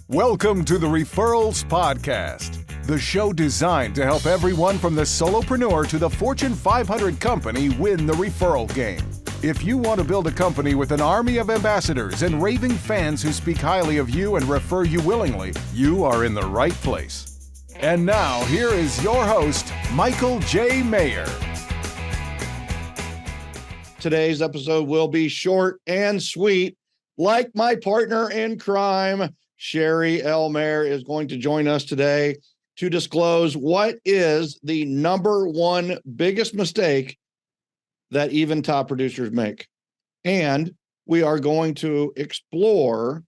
Welcome to the Referrals Podcast, the show designed to help everyone from the solopreneur to the Fortune 500 company win the referral game. If you want to build a company with an army of ambassadors and raving fans who speak highly of you and refer you willingly, you are in the right place. And now, here is your host, Michael J. Maher. Today's episode will be short and sweet, like my partner in crime, Sheri Maher, is going to join us today to disclose what is the number one biggest mistake that even top producers make. And we are going to explore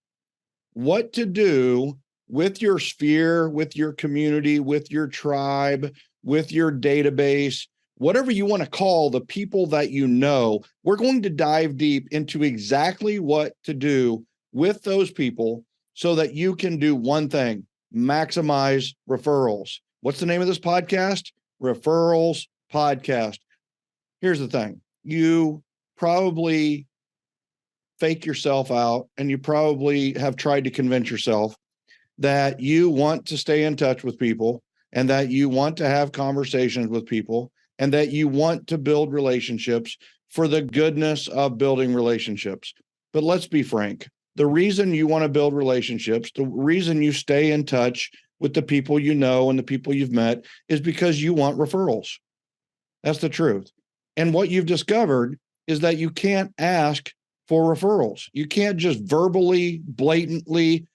what to do with your sphere, with your community, with your tribe, with your database, whatever you want to call the people that you know. We're going to dive deep into exactly what to do with those people so that you can do one thing: maximize referrals. What's the name of this podcast? Referrals Podcast. Here's the thing. You probably fake yourself out, and you probably have tried to convince yourself that you want to stay in touch with people, and that you want to have conversations with people, and that you want to build relationships for the goodness of building relationships. But let's be frank. The reason you want to build relationships, the reason you stay in touch with the people you know and the people you've met, is because you want referrals. That's the truth. And what you've discovered is that you can't ask for referrals. You can't just blatantly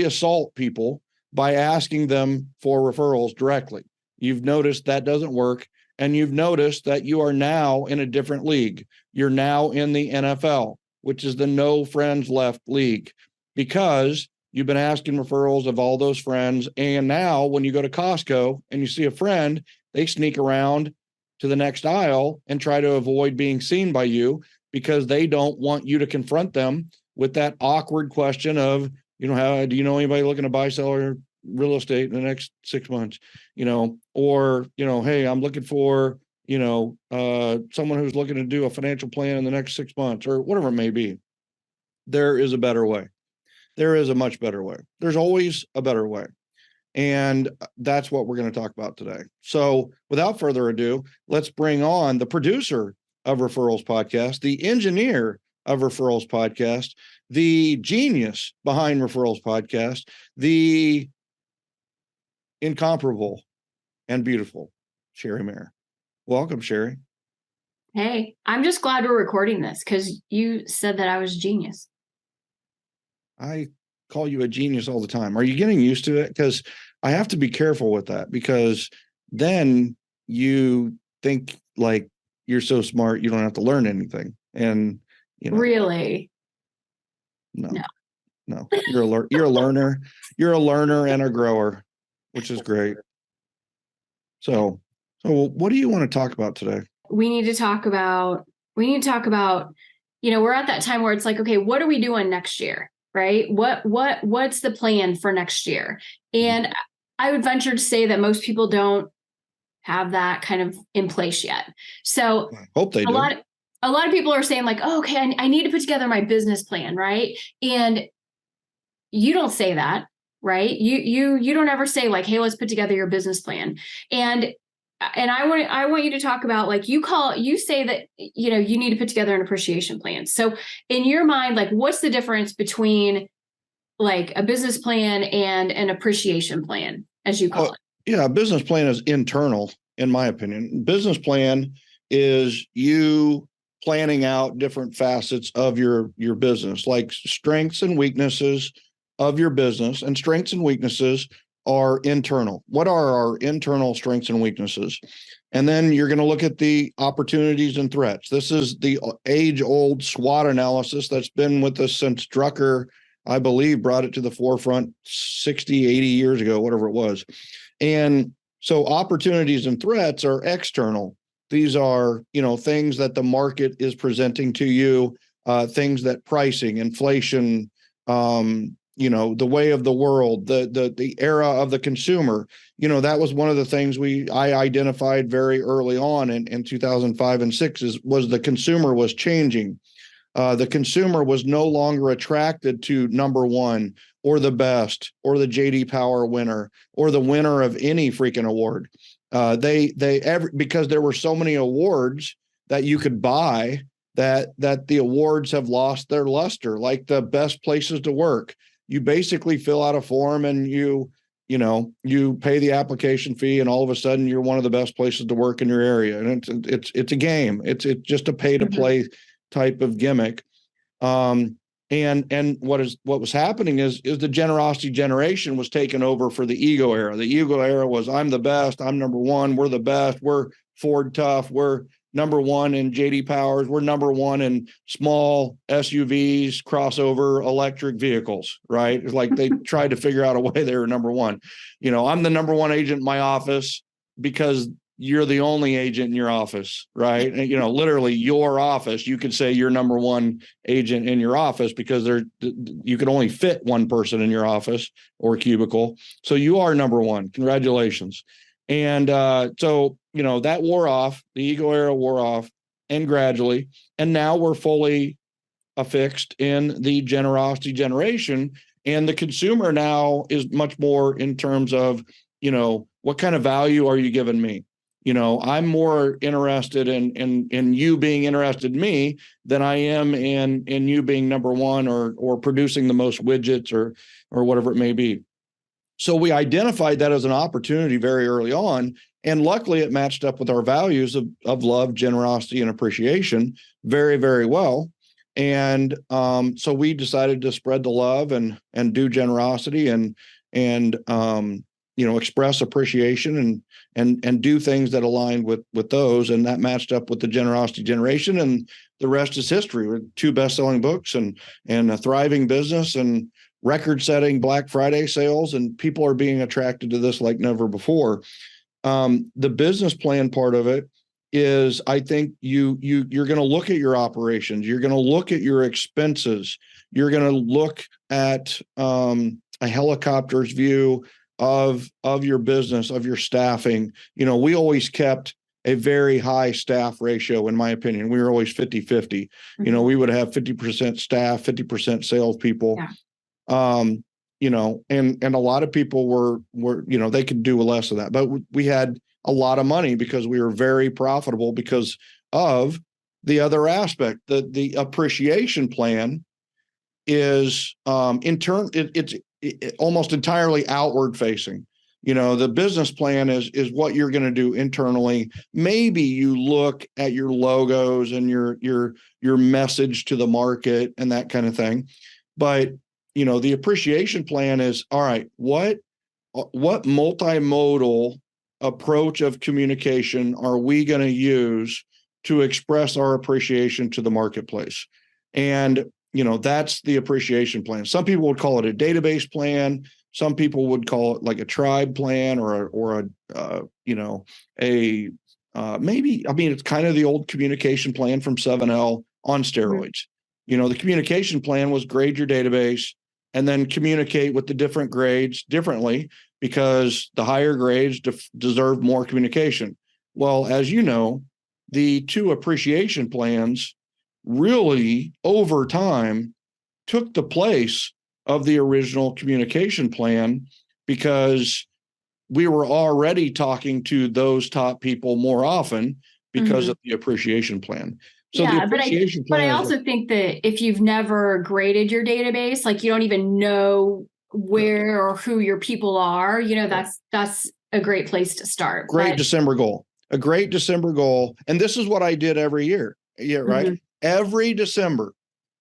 assault people by asking them for referrals directly. You've noticed that doesn't work. And you've noticed that you are now in a different league. You're now in the NFL, which is the no friends left league, because you've been asking referrals of all those friends. And now when you go to Costco and you see a friend, they sneak around to the next aisle and try to avoid being seen by you, because they don't want you to confront them with that awkward question of, how do you know anybody looking to buy, sell, or real estate in the next 6 months, or, hey, I'm looking for, someone who's looking to do a financial plan in the next 6 months, or whatever it may be. There is a better way. There is a much better way. There's always a better way. And that's what we're going to talk about today. So without further ado, let's bring on the producer of Referrals Podcast, the engineer of Referrals Podcast, the genius behind Referrals Podcast, the incomparable and beautiful Sheri Maher. Welcome, Sheri. Hey, I'm just glad we're recording this because you said that I was a genius. I call you a genius all the time. Are you getting used to it? Because I have to be careful with that, because then you think like you're so smart you don't have to learn anything. And really, no. You're a learner. You're a learner and a grower, which is great. So what do you want to talk about today? We need to talk about, we're at that time where it's like, okay, what are we doing next year? Right? What's the plan for next year? And I would venture to say that most people don't have that kind of in place yet. So I hope they do. A lot of people are saying like, oh, okay, I need to put together my business plan, right? And you don't say that, right? You don't ever say like, hey, let's put together your business plan. And I want you to talk about, like, you say that, you need to put together an appreciation plan. So in your mind, like, what's the difference between like a business plan and an appreciation plan, as you call it? Yeah, a business plan is internal, in my opinion. Business plan is you planning out different facets of your business, like strengths and weaknesses of your business. And strengths and weaknesses are internal. What are our internal strengths and weaknesses? And then you're going to look at the opportunities and threats. This is the age-old SWOT analysis that's been with us since Drucker, I believe, brought it to the forefront 60, 80 years ago, whatever it was. And so opportunities and threats are external. These are, things that the market is presenting to you, things that pricing, inflation, the way of the world, the era of the consumer. That was one of the things I identified very early on in 2005 and 6 was the consumer was changing. The consumer was no longer attracted to number one or the best or the JD Power winner or the winner of any freaking award. Because there were so many awards that you could buy, that the awards have lost their luster, like the best places to work. You basically fill out a form and you pay the application fee, and all of a sudden you're one of the best places to work in your area. And it's a game. It's just a pay to play type of gimmick. And what was happening is the generosity generation was taken over for the ego era. The ego era was, I'm the best, I'm number one, we're the best, we're Ford Tough, we're number one in JD Powers, we're number one in small SUVs, crossover electric vehicles, right? It's like they tried to figure out a way they were number one. I'm the number one agent in my office because you're the only agent in your office, right? And, literally your office, you could say you're number one agent in your office because you could only fit one person in your office or cubicle. So you are number one. Congratulations. And so, that wore off, the ego era wore off, and gradually, and now we're fully affixed in the generosity generation. And the consumer now is much more in terms of, what kind of value are you giving me? I'm more interested in you being interested in me than I am in you being number one or producing the most widgets or whatever it may be. So we identified that as an opportunity very early on, and luckily it matched up with our values of love, generosity, and appreciation very, very well. And so we decided to spread the love and do generosity and express appreciation and do things that align with those. And that matched up with the generosity generation, and the rest is history. With 2 best-selling books and a thriving business and record-setting Black Friday sales, and people are being attracted to this like never before. The business plan part of it is, I think you're going to look at your operations, you're going to look at your expenses, you're going to look at a helicopter's view of your business, of your staffing. We always kept a very high staff ratio, in my opinion. We were always 50-50. Mm-hmm. We would have 50% staff, 50% salespeople. Yeah. And a lot of people were, they could do less of that, but we had a lot of money because we were very profitable because of the other aspect. The appreciation plan is it's almost entirely outward facing. The business plan is what you're going to do internally. Maybe you look at your logos and your message to the market and that kind of thing. But the appreciation plan is, all right, what multimodal approach of communication are we going to use to express our appreciation to the marketplace? And, that's the appreciation plan. Some people would call it a database plan. Some people would call it like a tribe plan it's kind of the old communication plan from 7L on steroids. Mm-hmm. The communication plan was grade your database and then communicate with the different grades differently because the higher grades deserve more communication. Well, as you know, the 2 appreciation plans really over time took the place of the original communication plan because we were already talking to those top people more often because of the appreciation plan. So yeah, but I also think that if you've never graded your database, like you don't even know where or who your people are, that's a great place to start. December goal, a great December goal. And this is what I did every year. Yeah. Right. Mm-hmm. Every December.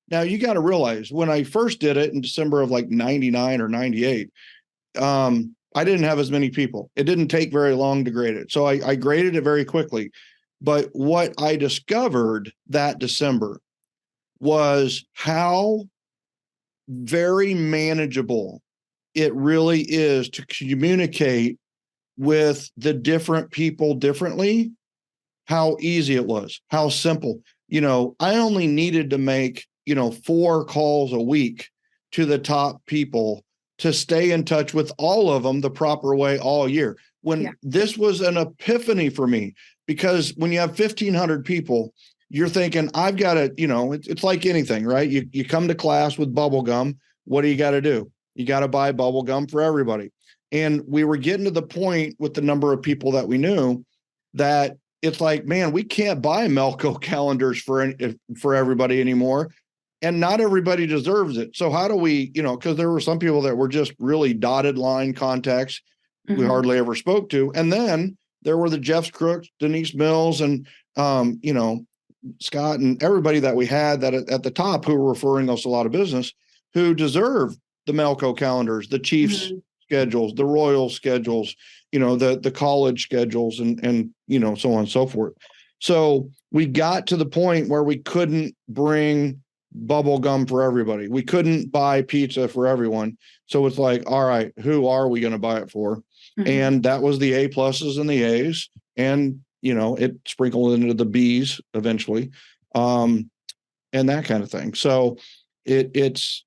Now you got to realize when I first did it in December of like 99 or 98, I didn't have as many people. It didn't take very long to grade it. So I graded it very quickly. But what I discovered that December was how very manageable it really is to communicate with the different people differently, how easy it was, how simple. I only needed to make, 4 calls a week to the top people to stay in touch with all of them the proper way all year. This was an epiphany for me, because when you have 1,500 people you're thinking, I've got to, it's like anything, right? You come to class with bubble gum. What do you got to do? You got to buy bubble gum for everybody. And we were getting to the point with the number of people that we knew that it's like, man, we can't buy Melco calendars for everybody anymore. And not everybody deserves it. So how do we, because there were some people that were just really dotted line contacts we hardly ever spoke to. And then there were the Jeff Crooks, Denise Mills, and, Scott and everybody that we had that at the top who were referring us a lot of business who deserve the Melco calendars, the Chiefs schedules, the Royal schedules, the college schedules and so on and so forth. So we got to the point where we couldn't bring bubble gum for everybody. We couldn't buy pizza for everyone. So it's like, all right, who are we going to buy it for? And that was the A pluses and the A's. And, it sprinkled into the B's eventually. And that kind of thing. So it's,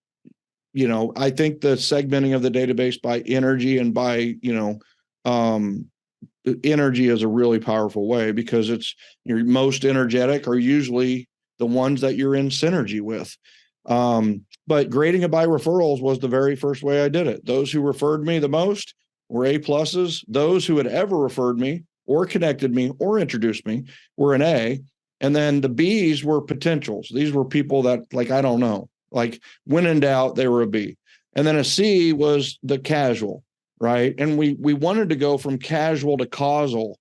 I think the segmenting of the database by energy and by, energy is a really powerful way because it's your most energetic are usually the ones that you're in synergy with. But grading it by referrals was the very first way I did it. Those who referred me the most were A pluses. Those who had ever referred me or connected me or introduced me were an A. And then the B's were potentials. These were people that I don't know, when in doubt, they were a B. And then a C was the casual, right? And we wanted to go from casual to causal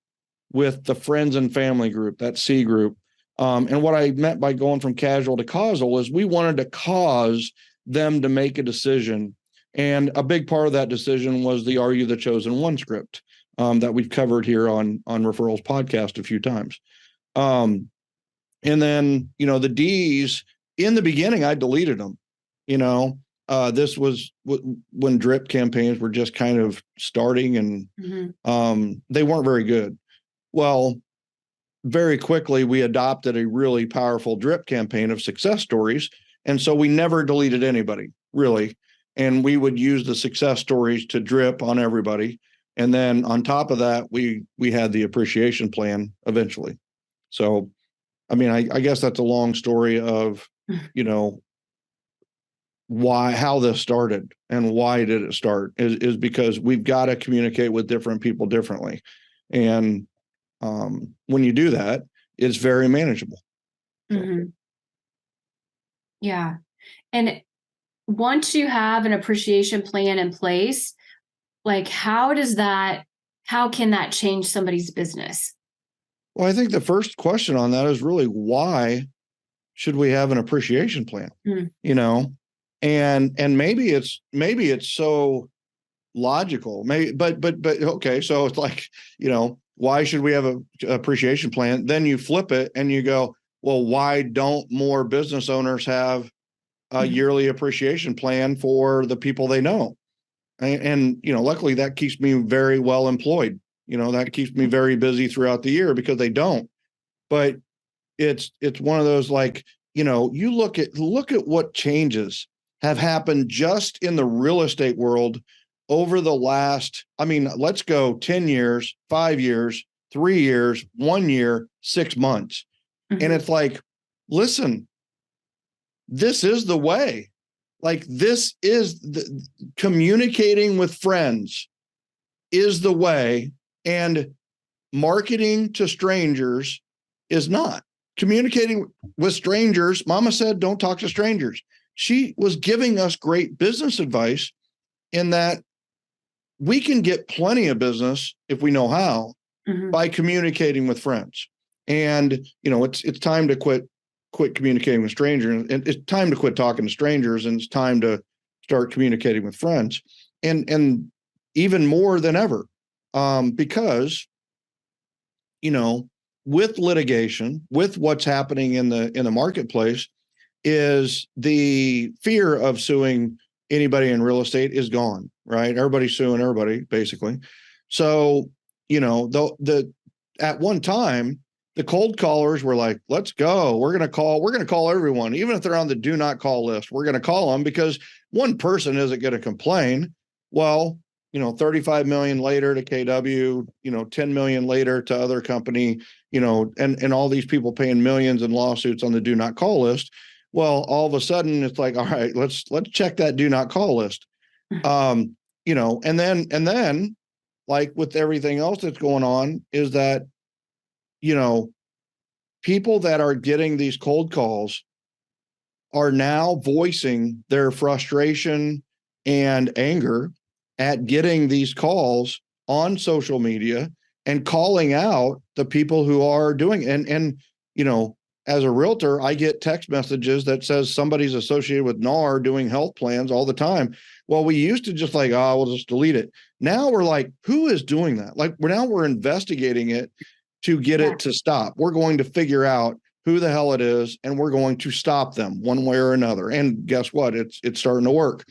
with the friends and family group, that C group. And what I meant by going from casual to causal is we wanted to cause them to make a decision. And a big part of that decision was the Are You the Chosen One script that we've covered here on Referrals podcast a few times. And then, the D's in the beginning, I deleted them. This was when drip campaigns were just kind of starting and they weren't very good. Well, very quickly, we adopted a really powerful drip campaign of success stories. And so we never deleted anybody, really. And we would use the success stories to drip on everybody. And then on top of that, we had the appreciation plan eventually. So, I guess that's a long story of, how this started and why did it start is because we've got to communicate with different people differently. And when you do that, it's very manageable. Yeah. And once you have an appreciation plan in place, how can that change somebody's business? Well, I think the first question on that is really why should we have an appreciation plan? And maybe it's so logical, but okay. So it's why should we have a appreciation plan? Then you flip it and you go, well, why don't more business owners have a yearly appreciation plan for the people they know? And luckily that keeps me very well employed. That keeps me very busy throughout the year because they don't. But it's one of those you look at what changes have happened just in the real estate world over the last, let's go 10 years, 5 years, 3 years, 1 year, 6 months. And it's listen, this is the way. This is the communicating with friends is the way, and marketing to strangers is not. Communicating with strangers, Mama said, don't talk to strangers. She was giving us great business advice in that we can get plenty of business if we know how by communicating with friends. And, it's time to quit communicating with strangers, and it's time to quit talking to strangers, and it's time to start communicating with friends, and even more than ever, because, with litigation, with what's happening in the marketplace, is the fear of suing anybody in real estate is gone, right? Everybody's suing everybody, basically. So, at one time, the cold callers were like, let's go. We're going to call everyone, even if they're on the do not call list. We're going to call them because one person isn't going to complain. Well, 35 million later to KW, 10 million later to other company, and all these people paying millions in lawsuits on the do not call list. Well, all of a sudden it's like, all right, let's check that do not call list. And then like with everything else that's going on is that, people that are getting these cold calls are now voicing their frustration and anger at getting these calls on social media and calling out the people who are doing it. And as a realtor, I get text messages that says somebody's associated with NAR doing health plans all the time. Well, we used to just like, we'll just delete it. Now we're like, who is doing that? Like we're investigating it to get it to stop. We're going to figure out who the hell it is, and we're going to stop them one way or another. And guess what? It's starting to work.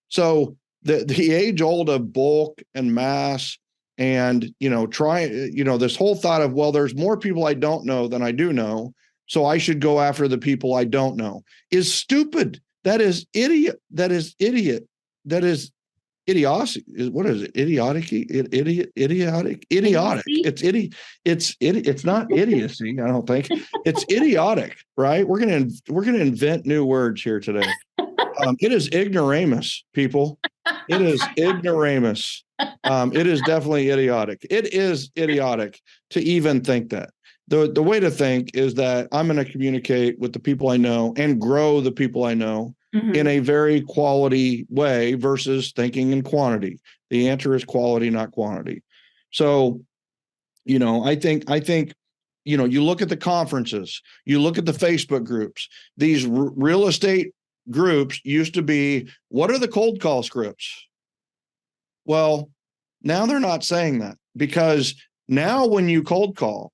So the age old of bulk and mass and, this whole thought of, well, there's more people I don't know than I do know, so I should go after the people I don't know, is stupid. That is idiot. That is idiot. That is idiotic. What is it? Idiotic. It's not idiocy. I don't think it's idiotic, right? We're gonna invent new words here today. It is ignoramus, people. It is ignoramus. It is definitely idiotic. It is idiotic to even think that. The way to think is that I'm going to communicate with the people I know and grow the people I know in a very quality way versus thinking in quantity. The answer is quality, not quantity. So, I think, you look at the conferences, you look at the Facebook groups, these real estate groups used to be, what are the cold call scripts? Well, now they're not saying that, because now when you cold call,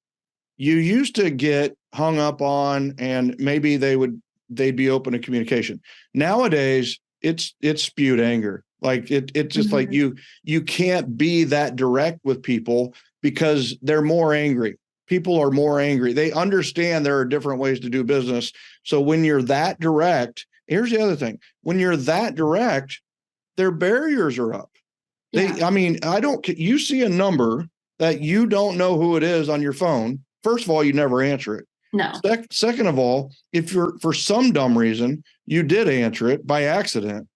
you used to get hung up on, and maybe they'd be open to communication. Nowadays, it's spewed anger. Like it's just like you can't be that direct with people because they're more angry. People are more angry. They understand there are different ways to do business. So when you're that direct, here's the other thing. When you're that direct, their barriers are up. Yeah. You see a number that you don't know who it is on your phone. First of all, you never answer it. No. Second of all, if you're, for some dumb reason, you did answer it by accident,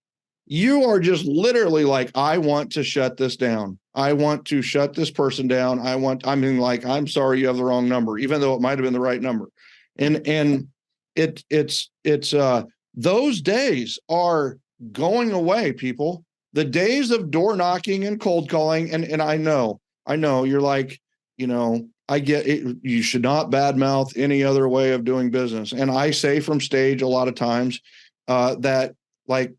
you are just literally like, I want to shut this down. I want to shut this person down. I'm sorry, you have the wrong number, even though it might have been the right number. And it's those days are going away, people. The days of door knocking and cold calling. And I know you're like, I get it. You should not badmouth any other way of doing business. And I say from stage a lot of times that like,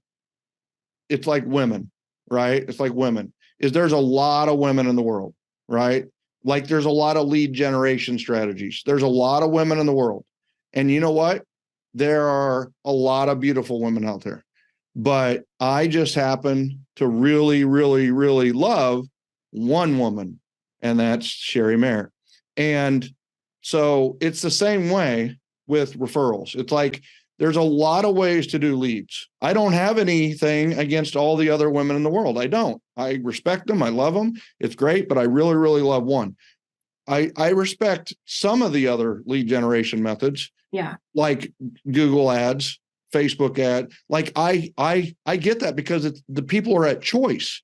it's like women, right? It's like women. There's a lot of women in the world, right? Like there's a lot of lead generation strategies. There's a lot of women in the world. And you know what? There are a lot of beautiful women out there. But I just happen to really, really, really love one woman, and that's Sheri Maher. And so it's the same way with referrals. It's like there's a lot of ways to do leads. I don't have anything against all the other women in the world. I don't. I respect them. I love them. It's great, but I really, really love one. I respect some of the other lead generation methods. Yeah. Like Google ads, Facebook ad. Like I get that because the people are at choice.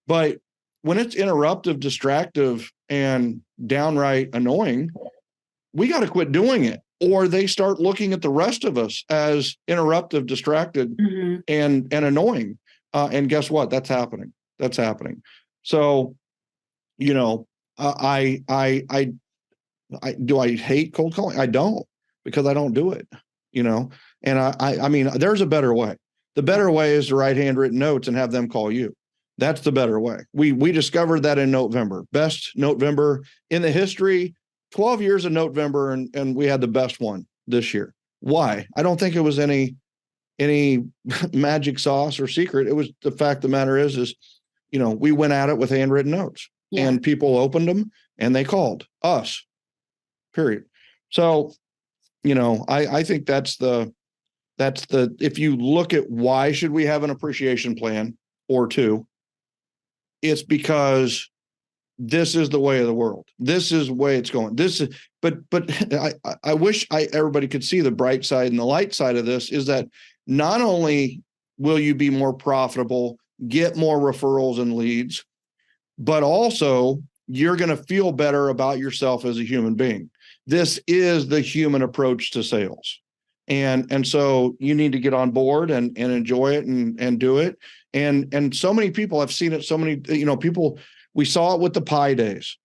But when it's interruptive, distractive, and downright annoying, we got to quit doing it. Or they start looking at the rest of us as interruptive, distracted, and annoying. And guess what? That's happening. So, I do I hate cold calling? I don't, because I don't do it, and I mean, there's a better way. The better way is to write handwritten notes and have them call you. That's the better way. We discovered that in November, best November in the history, 12 years of November. And we had the best one this year. Why? I don't think it was any magic sauce or secret. It was the fact of the matter is, we went at it with handwritten notes, and people opened them and they called us, period. So, I think that's the, if you look at why should we have an appreciation plan or two, it's because this is the way of the world. This is the way it's going. But I wish everybody could see the bright side and the light side of this is that not only will you be more profitable, get more referrals and leads, but also you're going to feel better about yourself as a human being. This is the human approach to sales. And so you need to get on board and enjoy it and do it. And so many people have seen it. So many, people, we saw it with the pie days,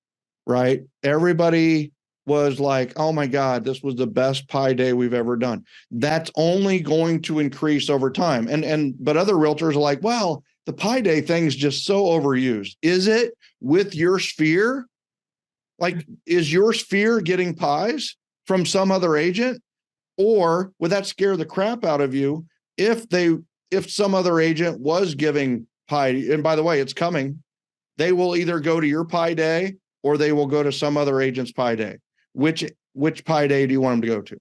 right? Everybody was like, oh my God, this was the best pie day we've ever done. That's only going to increase over time. But other realtors are like, well, the pie day thing is just so overused. Is it with your sphere? Like, is your sphere getting pies from some other agent? Or would that scare the crap out of you if some other agent was giving pie? And by the way, it's coming. They will either go to your pie day or they will go to some other agent's pie day. Which pie day do you want them to go to?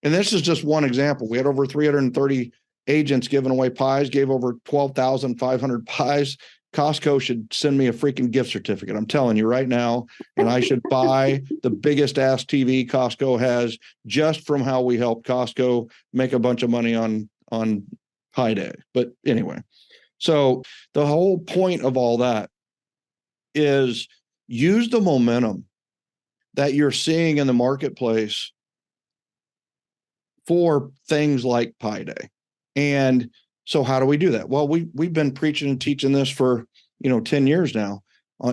And this is just one example. We had over 330 agents giving away pies, gave over 12,500 pies. Costco should send me a freaking gift certificate. I'm telling you right now. And I should buy the biggest ass TV Costco has just from how we helped Costco make a bunch of money on pie day. But anyway, so the whole point of all that is use the momentum that you're seeing in the marketplace for things like pie day. And so how do we do that? Well, we've been preaching and teaching this for 10 years now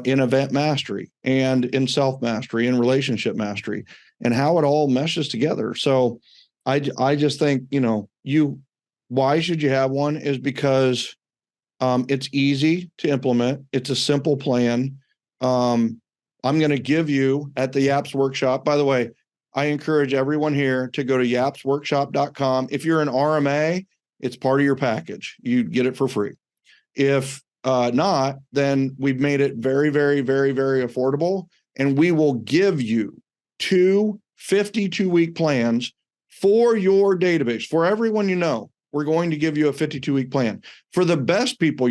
in event mastery and in self mastery and relationship mastery and how it all meshes together. So I just think why should you have one is because it's easy to implement. It's a simple plan. I'm going to give you at the Yaps Workshop. By the way, I encourage everyone here to go to yapsworkshop.com. If you're an RMA, it's part of your package. You get it for free. If not, then we've made it very, very, very, very affordable. And we will give you 2 52-week plans for your database. For everyone we're going to give you a 52-week plan. For the best people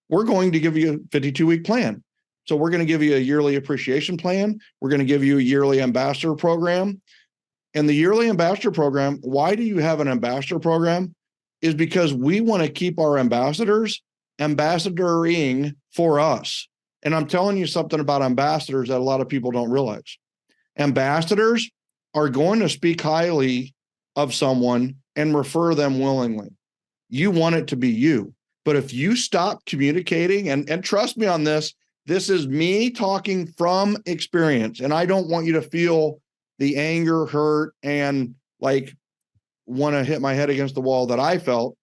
we're going to give you a 52-week plan. So we're going to give you a yearly appreciation plan. We're going to give you a yearly ambassador program. And the yearly ambassador program, why do you have an ambassador program? Is because we want to keep our ambassadors ambassadoring for us. And I'm telling you something about ambassadors that a lot of people don't realize. Ambassadors are going to speak highly of someone and refer them willingly. You want it to be you. But if you stop communicating, and trust me on this, this is me talking from experience. And I don't want you to feel the anger, hurt, and like want to hit my head against the wall that I felt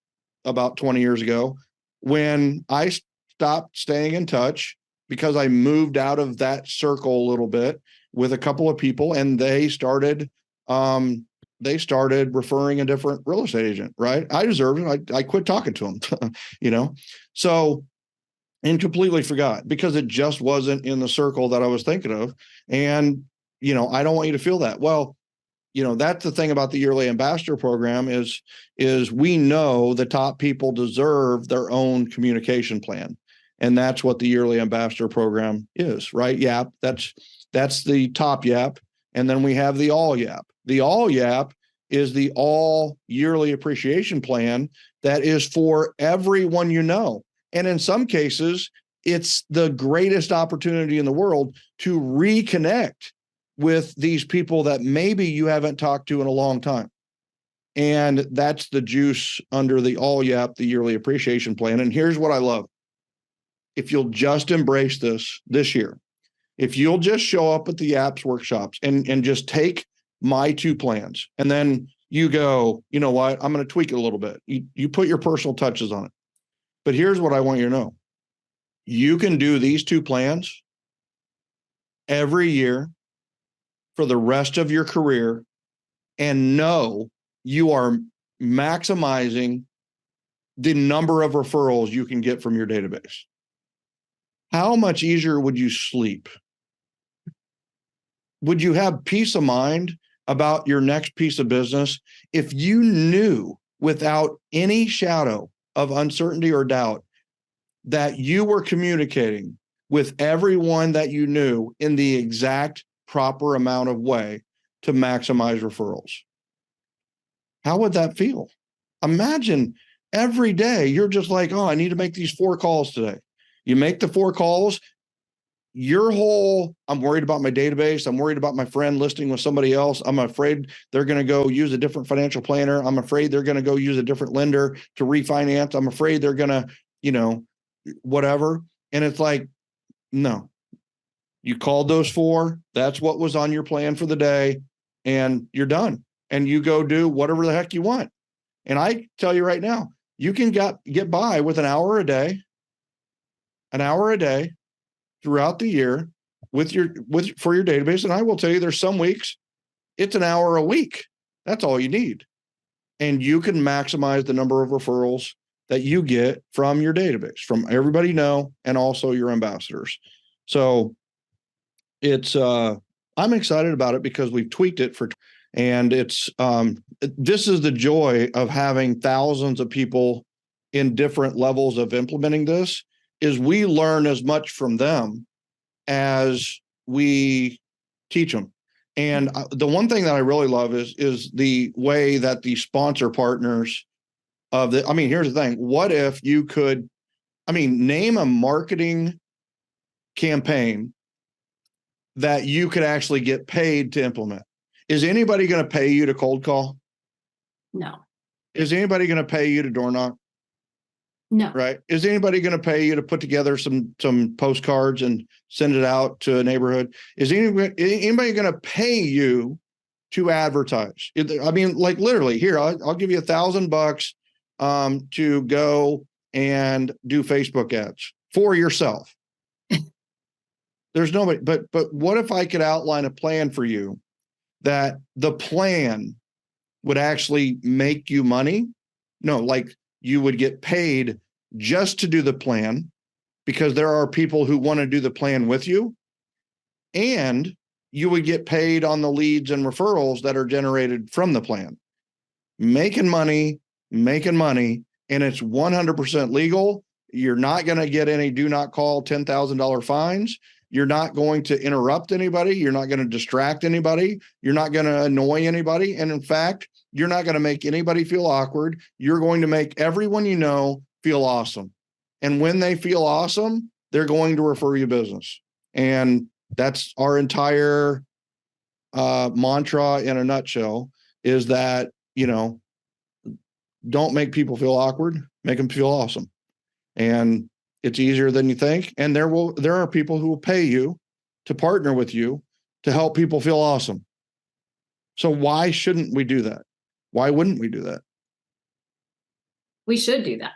about 20 years ago when I stopped staying in touch because I moved out of that circle a little bit with a couple of people, and they started referring a different real estate agent, right? I deserved it. I quit talking to them, so, and completely forgot because it just wasn't in the circle that I was thinking of. And, I don't want you to feel that. Well, that's the thing about the yearly ambassador program is we know the top people deserve their own communication plan. And that's what the yearly ambassador program is, right? YAP, that's the top YAP. And then we have the all YAP. The all YAP is the all yearly appreciation plan that is for everyone And in some cases, it's the greatest opportunity in the world to reconnect with these people that maybe you haven't talked to in a long time. And that's the juice under the all YAP, the yearly appreciation plan. And here's what I love. If you'll just embrace this year, if you'll just show up at the Yaps workshops and just take my 2 plans, and then you go, you know what, I'm going to tweak it a little bit. You put your personal touches on it. But here's what I want you to know. You can do these 2 plans every year for the rest of your career and know you are maximizing the number of referrals you can get from your database. How much easier would you sleep? Would you have peace of mind about your next piece of business if you knew without any shadow of uncertainty or doubt that you were communicating with everyone that you knew in the exact proper amount of way to maximize referrals. How would that feel? Imagine every day you're just like, oh, I need to make these 4 calls today. You make the 4 calls. I'm worried about my database. I'm worried about my friend listing with somebody else. I'm afraid they're going to go use a different financial planner. I'm afraid they're going to go use a different lender to refinance. I'm afraid they're going to, whatever. And it's like, no, you called those 4. That's what was on your plan for the day, and you're done. And you go do whatever the heck you want. And I tell you right now, you can get by with an hour a day throughout the year for your database. And I will tell you, there's some weeks it's an hour a week. That's all you need. And you can maximize the number of referrals that you get from your database, from everybody you know, and also your ambassadors. So it's I'm excited about it because we've tweaked it and it's this is the joy of having thousands of people in different levels of implementing this, is we learn as much from them as we teach them. And the one thing that I really love is the way that the sponsor partners here's the thing. What if you could, name a marketing campaign that you could actually get paid to implement? Is anybody going to pay you to cold call? No. Is anybody going to pay you to door knock? No. Right. Is anybody going to pay you to put together some postcards and send it out to a neighborhood? Is anybody going to pay you to advertise? Like literally, here, I'll give you $1,000 to go and do Facebook ads for yourself. There's nobody, but what if I could outline a plan for you that the plan would actually make you money? No, like you would get paid just to do the plan, because there are people who want to do the plan with you, and you would get paid on the leads and referrals that are generated from the plan. Making money, and it's 100% legal. You're not going to get any do not call $10,000 fines. You're not going to interrupt anybody. You're not going to distract anybody. You're not going to annoy anybody. And in fact, you're not going to make anybody feel awkward. You're going to make everyone you know feel awesome. And when they feel awesome, they're going to refer you business. And that's our entire mantra in a nutshell, is that, don't make people feel awkward, make them feel awesome. And it's easier than you think. And there are people who will pay you to partner with you to help people feel awesome. So why shouldn't we do that? Why wouldn't we do that? We should do that.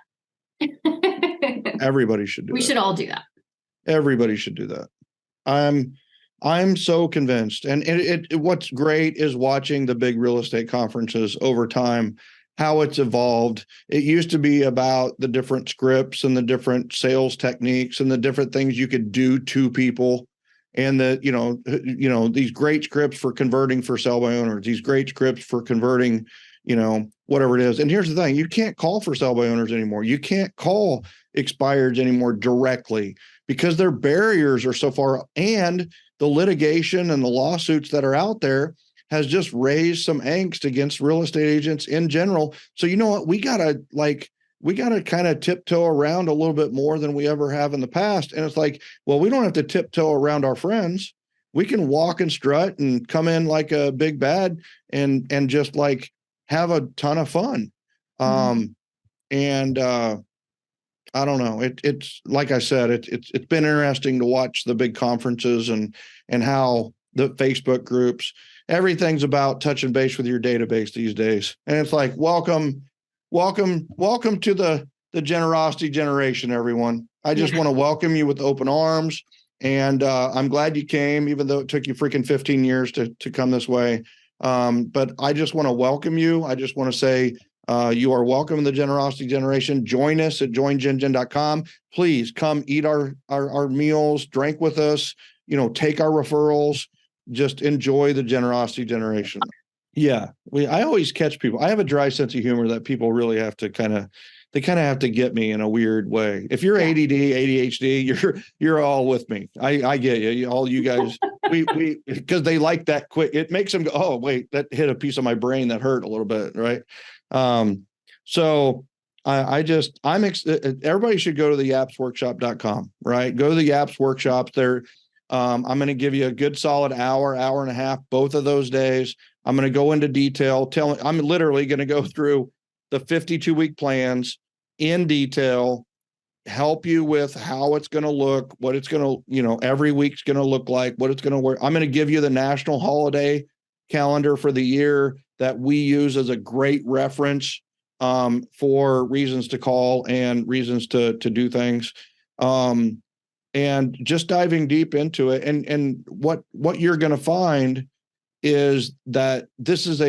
Everybody should do that. We should all do that. Everybody should do that. I'm so convinced. And what's great is watching the big real estate conferences over time, how it's evolved. It used to be about the different scripts and the different sales techniques and the different things you could do to people. And these great scripts for converting for sell by owners, these great scripts for converting, whatever it is. And here's the thing, you can't call for sell by owners anymore. You can't call expireds anymore directly, because their barriers are so far, and the litigation and the lawsuits that are out there has just raised some angst against real estate agents in general. So you know what? We gotta kind of tiptoe around a little bit more than we ever have in the past. And it's like, well, we don't have to tiptoe around our friends. We can walk and strut and come in like a big bad and just like have a ton of fun. I don't know. It's like I said, it's been interesting to watch the big conferences and how the Facebook groups, everything's about touching base with your database these days. And it's like, welcome to the generosity generation, everyone. I just want to welcome you with open arms. And I'm glad you came, even though it took you freaking 15 years to come this way. But I just want to welcome you. I just want to say, you are welcome in the generosity generation. Join us at joingengen.com. Please come eat our meals, drink with us, take our referrals, just enjoy the generosity generation. Yeah. I always catch people. I have a dry sense of humor that people really have to kind of they kind of have to get me in a weird way. If you're Yeah. ADD, ADHD, you're all with me. I get you. All you guys, we because they like that quick. It makes them go, oh wait, that hit a piece of my brain that hurt a little bit, right? So everybody should go to the yapsworkshop.com, right? Go to the Yaps workshops. There, I'm going to give you a good solid hour and a half, both of those days. I'm going to go into detail. I'm literally going to go through the 52-week plans in detail, help you with how it's going to look, what it's going to, every week's going to look like, what it's going to work. I'm going to give you the national holiday calendar for the year that we use as a great reference for reasons to call and reasons to do things. And just diving deep into it. And what you're going to find is that this is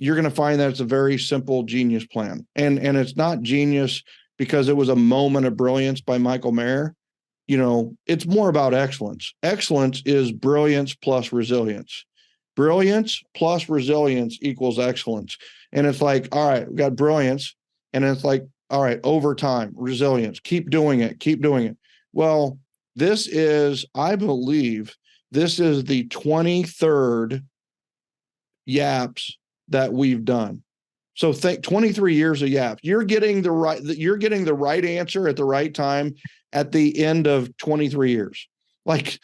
you're going to find that it's a very simple genius plan. And it's not genius because it was a moment of brilliance by Michael Maher. It's more about excellence. Excellence is brilliance plus resilience. Brilliance plus resilience equals excellence. And it's like, all right, we got brilliance. And it's like, all right, over time, resilience, keep doing it. Well, I believe this is the 23rd Yaps that we've done. So think 23 years of Yaps. You're getting the right answer at the right time at the end of 23 years. Like,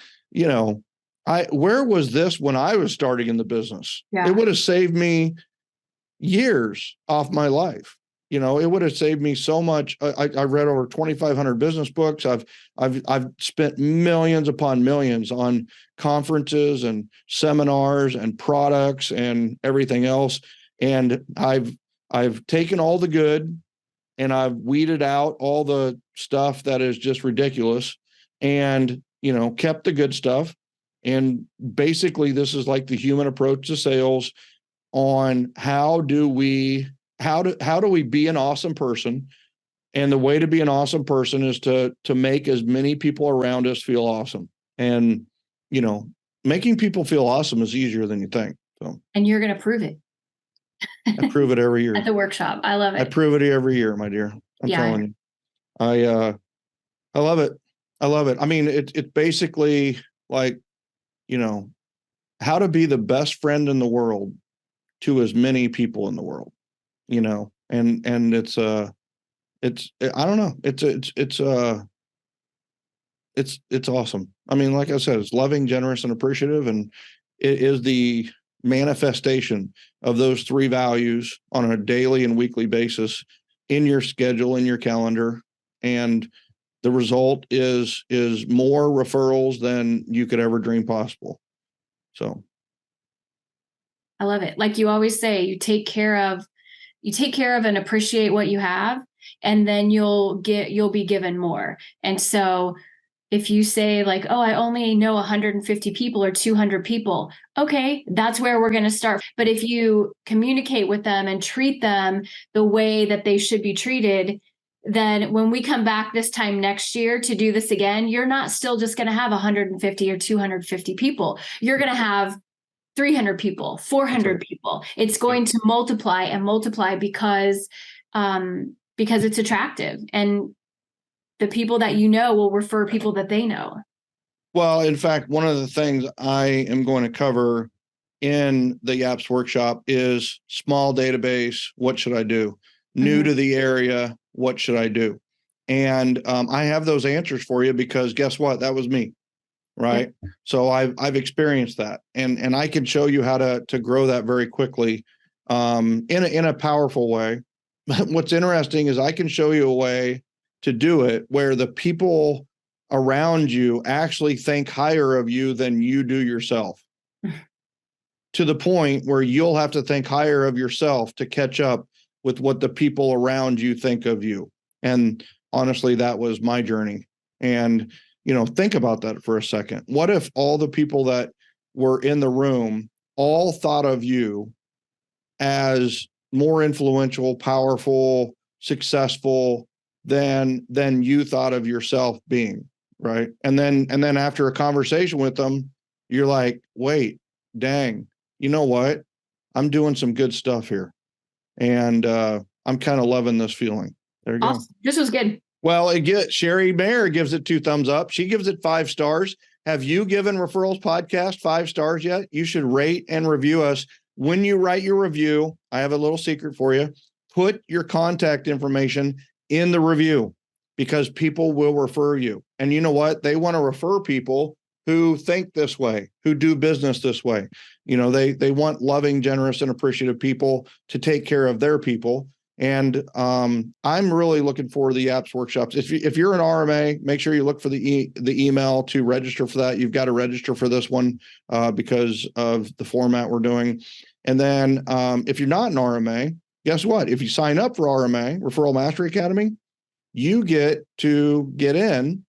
where was this when I was starting in the business? Yeah. It would have saved me years off my life. It would have saved me so much. I read over 2,500 business books. I've spent millions upon millions on conferences and seminars and products and everything else. And I've taken all the good and I've weeded out all the stuff that is just ridiculous and, kept the good stuff. And basically this is like the human approach to sales on how do we be an awesome person? And the way to be an awesome person is to make as many people around us feel awesome. And, making people feel awesome is easier than you think. So, and you're going to prove it. I prove it every year at the workshop. I love it. I prove it every year, my dear. I'm telling you. I love it. I love it. I mean, it's basically like, how to be the best friend in the world to as many people in the world. And it's I don't know. It's awesome. I mean, like I said, it's loving, generous, and appreciative. And it is the manifestation of those three values on a daily and weekly basis in your schedule, in your calendar. And the result is more referrals than you could ever dream possible. So I love it. Like you always say, you take care of and appreciate what you have, and then you'll be given more. And so if you say like, oh, I only know 150 people or 200 people, okay, that's where we're going to start. But if you communicate with them and treat them the way that they should be treated, then when we come back this time next year to do this again, you're not still just going to have 150 or 250 people. You're going to have 300 people, 400 people. It's going to multiply and multiply because it's attractive, and the people that will refer people that they know. Well, in fact, one of the things I am going to cover in the Yaps workshop is small database. What should I do? New to the area. What should I do? And I have those answers for you because guess what? That was me. Right. Yeah. So I've experienced that, and I can show you how to grow that very quickly in a powerful way. What's interesting is I can show you a way to do it where the people around you actually think higher of you than you do yourself, to the point where you'll have to think higher of yourself to catch up with what the people around you think of you. And honestly, that was my journey. And think about that for a second. What if all the people that were in the room all thought of you as more influential, powerful, successful than you thought of yourself being, right? And then after a conversation with them, you're like, wait, dang, you know what? I'm doing some good stuff here. And I'm kind of loving this feeling. There you go. This was good. Well, Sheri Maher gives it 2 thumbs up. She gives it 5 stars. Have you given Referrals Podcast 5 stars yet? You should rate and review us. When you write your review, I have a little secret for you. Put your contact information in the review because people will refer you. And you know what? They want to refer people who think this way, who do business this way. You know, they want loving, generous, and appreciative people to take care of their people. And I'm really looking forward to the apps workshops. If you're an RMA, make sure you look for the email to register for that. You've got to register for this one because of the format we're doing. And then if you're not an RMA, guess what? If you sign up for RMA, Referral Mastery Academy, you get to get in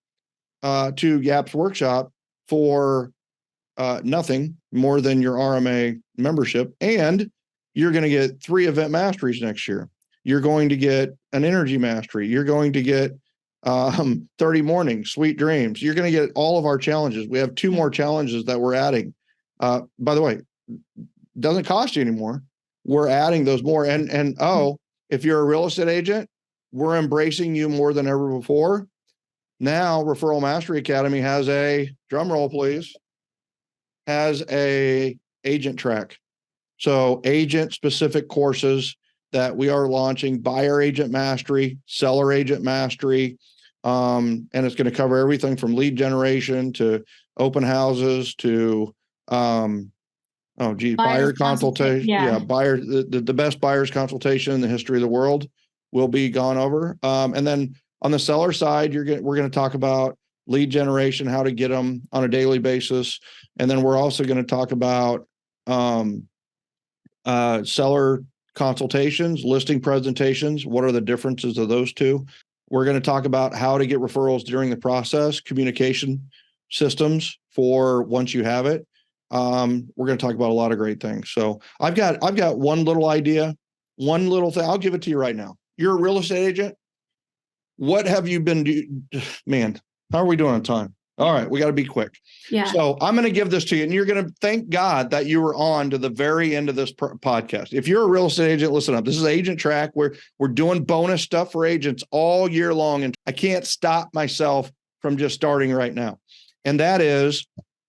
to YAP's workshop for nothing more than your RMA membership. And you're going to get 3 event masteries next year. You're going to get an energy mastery. You're going to get 30 mornings, sweet dreams. You're going to get all of our challenges. We have 2 more challenges that we're adding. By the way, doesn't cost you anymore. We're adding those more. And if you're a real estate agent, we're embracing you more than ever before. Now, Referral Mastery Academy has a, drum roll please, has a agent track. So agent specific courses that we are launching: buyer agent mastery, seller agent mastery. And it's going to cover everything from lead generation to open houses to, buyer consultation. Yeah. Buyer, the best buyer's consultation in the history of the world will be gone over. And then on the seller side, we're going to talk about lead generation, how to get them on a daily basis. And then we're also going to talk about seller consultations, listing presentations. What are the differences of those two? We're going to talk about how to get referrals during the process, communication systems for once you have it. We're going to talk about a lot of great things. So I've got one little idea, one little thing. I'll give it to you right now. You're a real estate agent. What have you been doing? Man, how are we doing on time? All right, we got to be quick. Yeah. So I'm going to give this to you, and you're going to thank God that you were on to the very end of this podcast. If you're a real estate agent, listen up. This is Agent Track. We're doing bonus stuff for agents all year long, and I can't stop myself from just starting right now. And that is,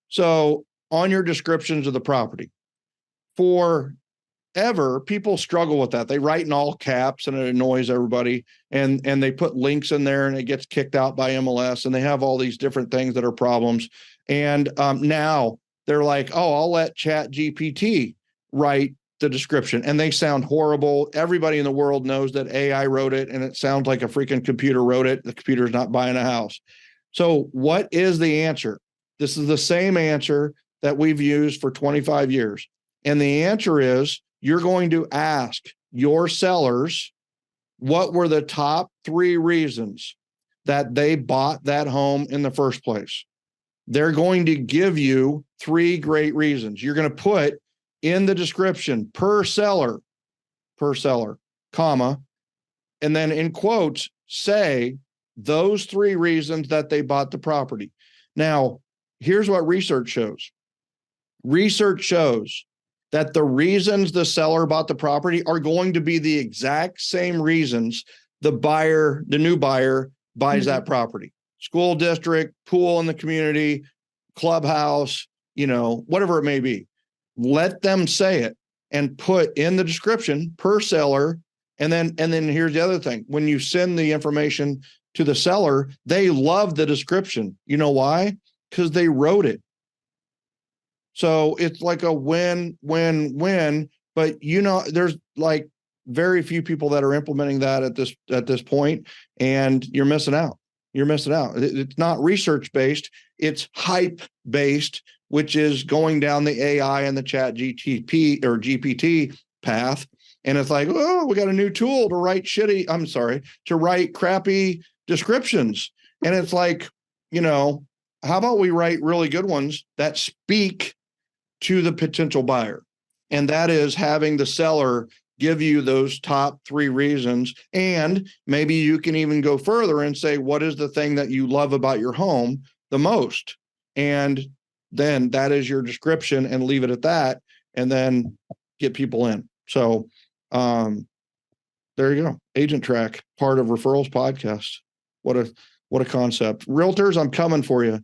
so on your descriptions of the property, forever, people struggle with that. They write in all caps, and it annoys everybody. And they put links in there, and it gets kicked out by MLS, and they have all these different things that are problems. And now they're like, oh, I'll let Chat GPT write the description, and they sound horrible. Everybody in the world knows that AI wrote it, and it sounds like a freaking computer wrote it. The computer's not buying a house. So what is the answer? This is the same answer that we've used for 25 years. And the answer is, you're going to ask your sellers, what were the top 3 reasons that they bought that home in the first place? They're going to give you 3 great reasons. You're going to put in the description per seller, comma, and then in quotes, say those 3 reasons that they bought the property. Now, here's what research shows. Research shows that the reasons the seller bought the property are going to be the exact same reasons the new buyer buys that property. School district, pool in the community, clubhouse, whatever it may be. Let them say it and put in the description per seller. And then here's the other thing. When you send the information to the seller, they love the description. You know why? Because they wrote it. So it's like a win, win, win. But there's like very few people that are implementing that at this point, and you're missing out. You're missing out. It's not research based; it's hype based, which is going down the AI and the Chat GTP or GPT path. And it's like, oh, we got a new tool to write crappy descriptions. And it's like, how about we write really good ones that speak to the potential buyer? And that is having the seller give you those top 3 reasons. And maybe you can even go further and say, what is the thing that you love about your home the most? And then that is your description, and leave it at that, and then get people in. So There you go. Agent Track, part of Referrals podcast. What a concept. Realtors, I'm coming for you.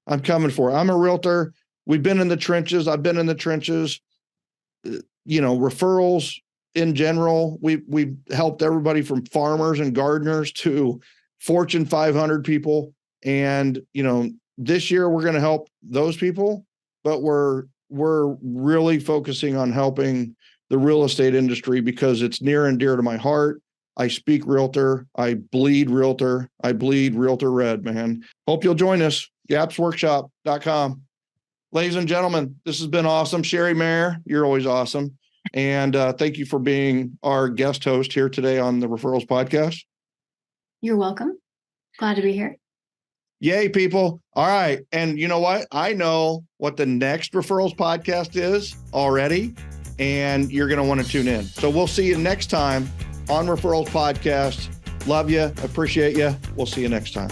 I'm coming for you. I'm a realtor. We've been in the trenches. I've been in the trenches. Referrals in general. We've helped everybody from farmers and gardeners to Fortune 500 people. And, this year we're going to help those people, but we're really focusing on helping the real estate industry because it's near and dear to my heart. I speak realtor. I bleed realtor. I bleed realtor red, man. Hope you'll join us. Yapsworkshop.com. Ladies and gentlemen, this has been awesome. Sheri, Maher, you're always awesome. And thank you for being our guest host here today on the Referrals podcast. You're welcome. Glad to be here. Yay, people. All right. And you know what? I know what the next Referrals podcast is already, and you're going to want to tune in. So we'll see you next time on Referrals Podcast. Love you. Appreciate you. We'll see you next time.